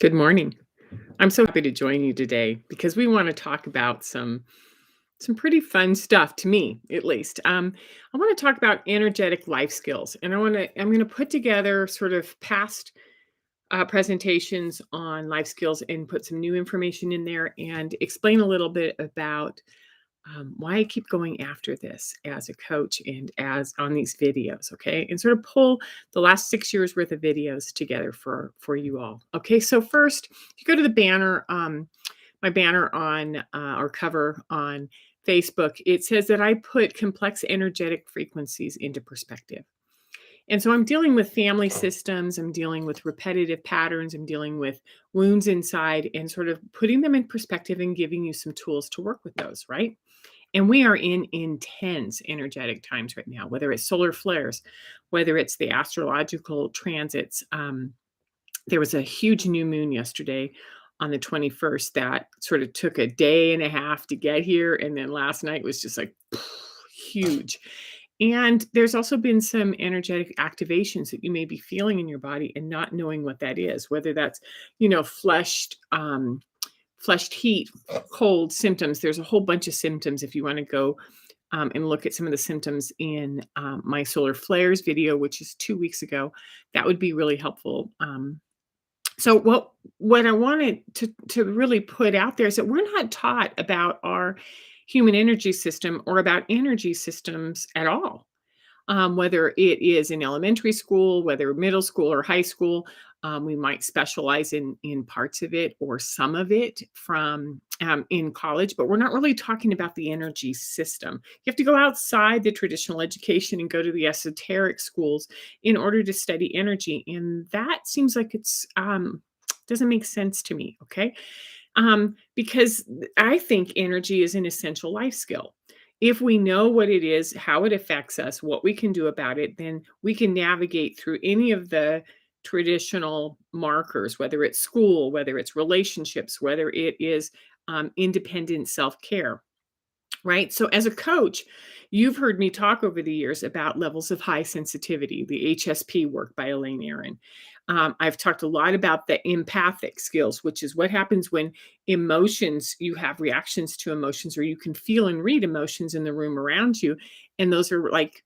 Good morning. I'm so happy to join you today because we want to talk about some pretty fun stuff to me, at least. I want to talk about energetic life skills, and I'm going to put together sort of past presentations on life skills and put some new information in there and explain a little bit about why I keep going after this as a coach and as on these videos, okay? And sort of pull the last 6 years worth of videos together for you all. Okay, so first, you go to the banner, my banner on or cover on Facebook. It says that I put complex energetic frequencies into perspective. And so I'm dealing with family systems, I'm dealing with repetitive patterns, I'm dealing with wounds inside, and sort of putting them in perspective and giving you some tools to work with those, right? And we are in intense energetic times right now, whether it's solar flares, whether it's the astrological transits. There was a huge new moon yesterday on the 21st that sort of took a day and a half to get here. And then last night was just like huge. And there's also been some energetic activations that you may be feeling in your body and not knowing what that is, whether that's, flushed heat, cold symptoms. There's a whole bunch of symptoms if you want to go and look at some of the symptoms in my solar flares video, which is 2 weeks ago. That would be really helpful. So what I wanted to really put out there is that we're not taught about our human energy system or about energy systems at all, whether it is in elementary school, whether middle school or high school. We might specialize in parts of it or some of it from in college, but we're not really talking about the energy system. You have to go outside the traditional education and go to the esoteric schools in order to study energy, and that seems like it's doesn't make sense to me. Okay, because I think energy is an essential life skill. If we know what it is, how it affects us, what we can do about it, then we can navigate through any of the traditional markers, whether it's school, whether it's relationships, whether it is independent self care. Right. So, as a coach, you've heard me talk over the years about levels of high sensitivity, the HSP work by Elaine Aron. I've talked a lot about the empathic skills, which is what happens when emotions, you have reactions to emotions, or you can feel and read emotions in the room around you. And those are like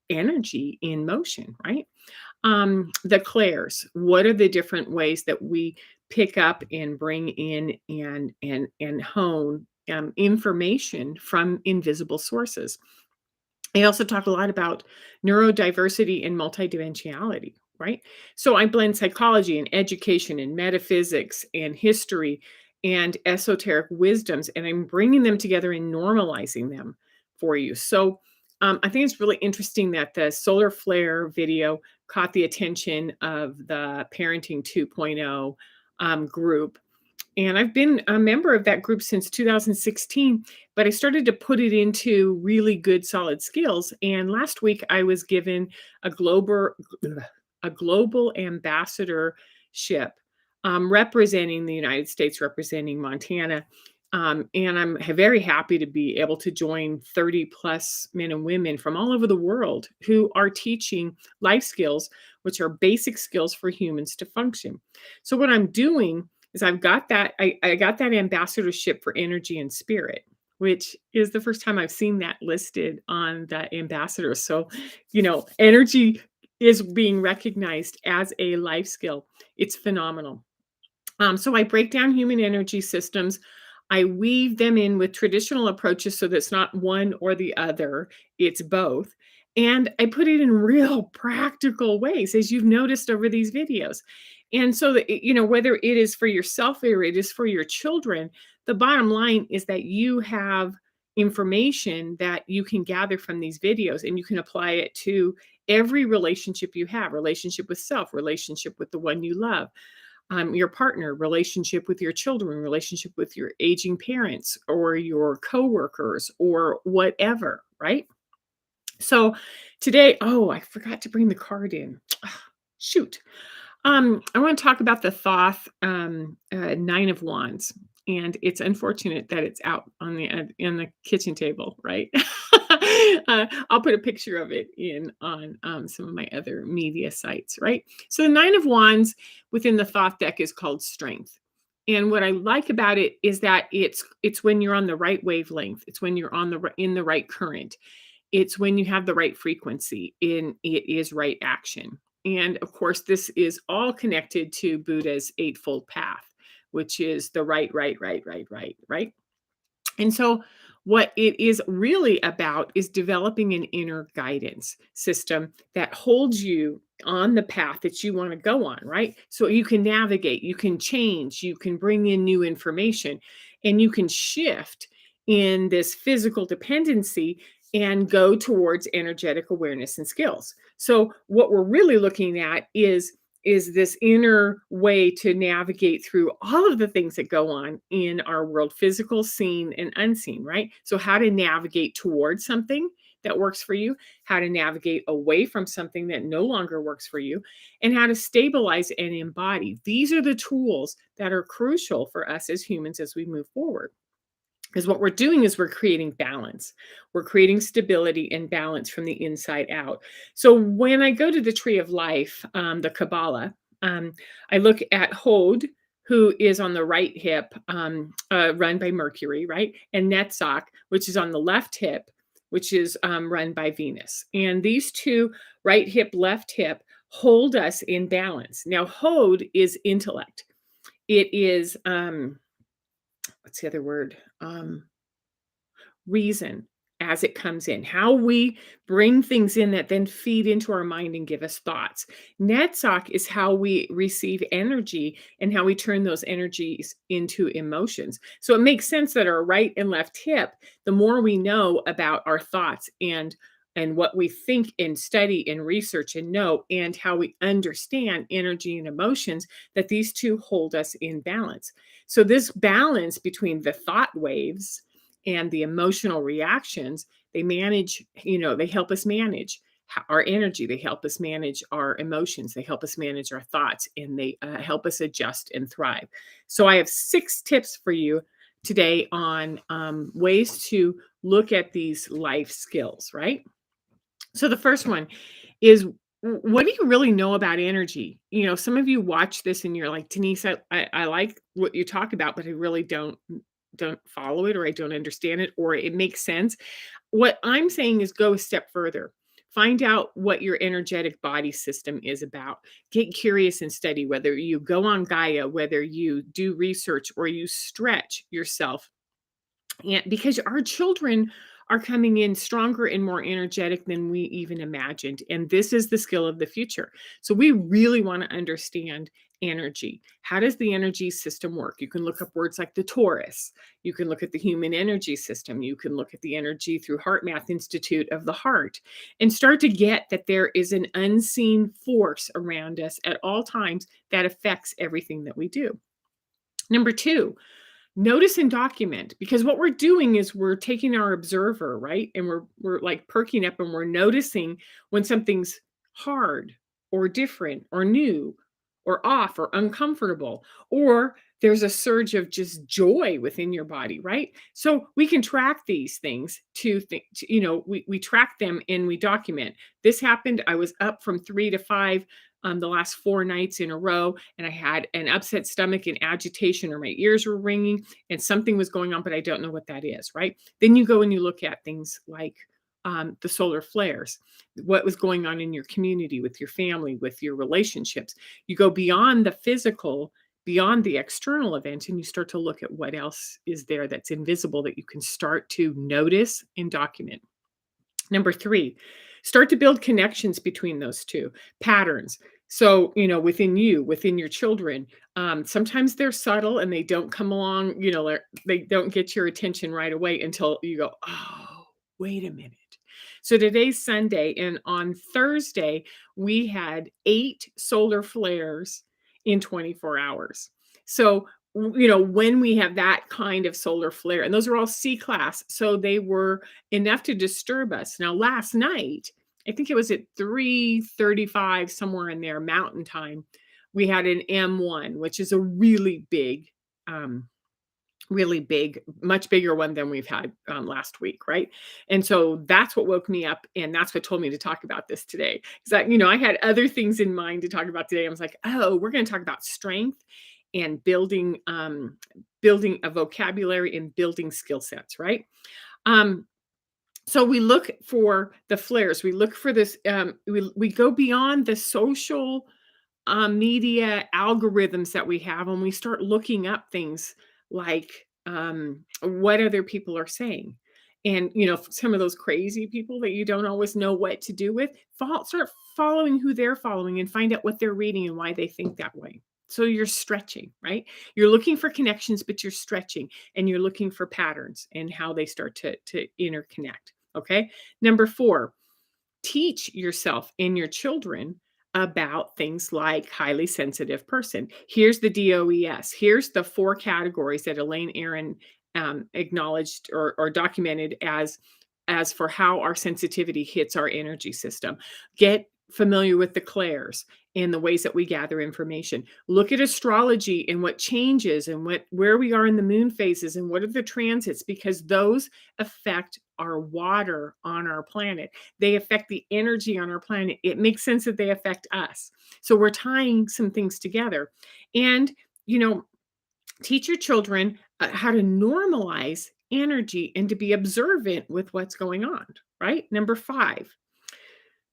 energy in motion, right? The clairs, what are the different ways that we pick up and bring in and hone information from invisible sources? I also talk a lot about neurodiversity and multidimensionality, right? So I blend psychology and education and metaphysics and history and esoteric wisdoms, and I'm bringing them together and normalizing them for you. So I think it's really interesting that the solar flare video caught the attention of the Parenting 2.0 group, and I've been a member of that group since 2016, but I started to put it into really good solid skills. And last week I was given a global ambassadorship, representing the United States, representing Montana. And I'm very happy to be able to join 30 plus men and women from all over the world who are teaching life skills, which are basic skills for humans to function. So what I'm doing is I've got that I got that ambassadorship for energy and spirit, which is the first time I've seen that listed on the ambassador. So, energy is being recognized as a life skill. It's phenomenal. So I break down human energy systems. I weave them in with traditional approaches so that's not one or the other, it's both. And I put it in real practical ways, as you've noticed over these videos. And so that, whether it is for yourself or it is for your children, the bottom line is that you have information that you can gather from these videos and you can apply it to every relationship you have, relationship with self, relationship with the one you love, your partner, relationship with your children, relationship with your aging parents or your coworkers or whatever, right? So today, oh, I forgot to bring the card in. Ah, shoot. I want to talk about the Thoth Nine of Wands, and it's unfortunate that it's out on the kitchen table, right? I'll put a picture of it in on some of my other media sites, right? So the Nine of Wands within the Thoth deck is called Strength. And what I like about it is that it's when you're on the right wavelength. It's when you're on in the right current. It's when you have the right frequency in it is right action. And of course, this is all connected to Buddha's Eightfold Path, which is the right. And so, what it is really about is developing an inner guidance system that holds you on the path that you want to go on, right? So you can navigate, you can change, you can bring in new information, and you can shift in this physical dependency and go towards energetic awareness and skills. So, what we're really looking at is this inner way to navigate through all of the things that go on in our world, physical, seen, and unseen, right? So, how to navigate towards something that works for you, how to navigate away from something that no longer works for you, and how to stabilize and embody. These are the tools that are crucial for us as humans as we move forward. Because what we're doing is we're creating balance. We're creating stability and balance from the inside out. So when I go to the Tree of Life, the Kabbalah, I look at Hod, who is on the right hip, run by Mercury, right? And Netzach, which is on the left hip, which is run by Venus. And these two, right hip, left hip, hold us in balance. Now, Hod is intellect. It is what's the other word? Reason as it comes in, how we bring things in that then feed into our mind and give us thoughts. Netzach is how we receive energy and how we turn those energies into emotions. So it makes sense that our right and left hip, the more we know about our thoughts and what we think and study and research and know and how we understand energy and emotions, that these two hold us in balance. So this balance between the thought waves and the emotional reactions, they help us manage our energy. They help us manage our emotions. They help us manage our thoughts, and they help us adjust and thrive. So I have 6 tips for you today on ways to look at these life skills, right? So the first one is, what do you really know about energy? Some of you watch this and you're like, Denise, I like what you talk about, but I really don't follow it, or I don't understand it, or it makes sense. What I'm saying is go a step further. Find out what your energetic body system is about. Get curious and study, whether you go on Gaia, whether you do research, or you stretch yourself. And because our children are coming in stronger and more energetic than we even imagined. And this is the skill of the future. So we really want to understand energy. How does the energy system work? You can look up words like the Taurus. You can look at the human energy system. You can look at the energy through Heart Math Institute of the heart and start to get that there is an unseen force around us at all times that affects everything that we do. Number 2, notice and document, because what we're doing is we're taking our observer, right? And we're like perking up and we're noticing when something's hard or different or new or off or uncomfortable, or there's a surge of just joy within your body, right? So we can track these things to think, we track them and we document. This happened. I was up from 3 to 5 the last 4 nights in a row, and I had an upset stomach and agitation, or my ears were ringing and something was going on, but I don't know what that is, right? Then you go and you look at things like the solar flares, what was going on in your community, with your family, with your relationships. You go beyond the physical, beyond the external event, and you start to look at what else is there that's invisible that you can start to notice and document. Number 3, start to build connections between those two patterns. So, within you, within your children, sometimes they're subtle and they don't come along, they don't get your attention right away until you go, oh, wait a minute. So today's Sunday, and on Thursday, we had 8 solar flares in 24 hours. So, when we have that kind of solar flare, and those are all C class, so they were enough to disturb us. Now, last night, I think it was at 3:35, somewhere in there, Mountain Time, we had an M1, which is a really big really big, much bigger one than we've had last week, right? And so that's what woke me up, and that's what told me to talk about this today. Because I had other things in mind to talk about today. I was like, oh, we're going to talk about strength and building a vocabulary and building skill sets, right? Um, so we look for the flares. We look for this. We go beyond the social media algorithms that we have, and we start looking up things like what other people are saying. And some of those crazy people that you don't always know what to do with, start following who they're following and find out what they're reading and why they think that way. So you're stretching, right? You're looking for connections, but you're stretching, and you're looking for patterns and how they start to interconnect. Okay. Number 4, teach yourself and your children about things like highly sensitive person. Here's the DOES. Here's the 4 categories that Elaine Aron acknowledged or documented as for how our sensitivity hits our energy system. Get familiar with the clairs and the ways that we gather information. Look at astrology and what changes and where we are in the moon phases and what are the transits, because those affect our water on our planet. They affect the energy on our planet. It makes sense that they affect us. So we're tying some things together. And, teach your children how to normalize energy and to be observant with what's going on, right? Number 5,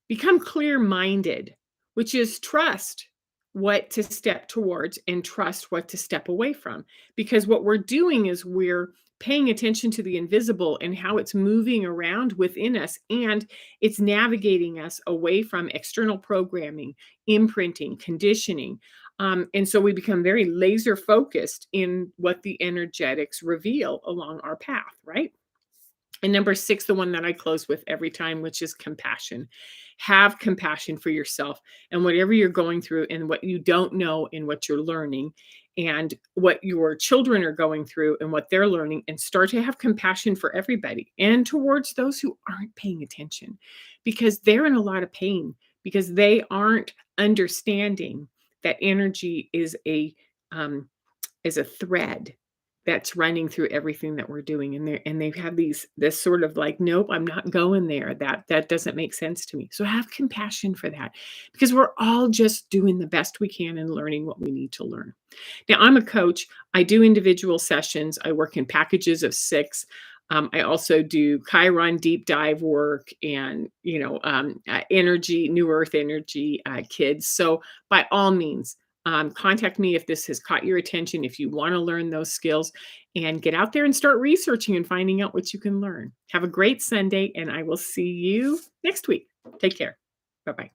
become clear minded, which is trust what to step towards and trust what to step away from. Because what we're doing is we're paying attention to the invisible and how it's moving around within us, and it's navigating us away from external programming, imprinting, conditioning. And so we become very laser focused in what the energetics reveal along our path, right? And number 6, the one that I close with every time, which is compassion. Have compassion for yourself and whatever you're going through and what you don't know and what you're learning and what your children are going through and what they're learning, and start to have compassion for everybody and towards those who aren't paying attention, because they're in a lot of pain because they aren't understanding that energy is a thread that's running through everything that we're doing, and they have this sort of like, nope, I'm not going there, that doesn't make sense to me. So have compassion for that, because we're all just doing the best we can and learning what we need to learn. Now, I'm a coach. I do individual sessions. I work in packages of 6. I also do Chiron deep dive work and energy, new earth energy kids. So by all means, contact me if this has caught your attention, if you want to learn those skills, and get out there and start researching and finding out what you can learn. Have a great Sunday, and I will see you next week. Take care. Bye-bye.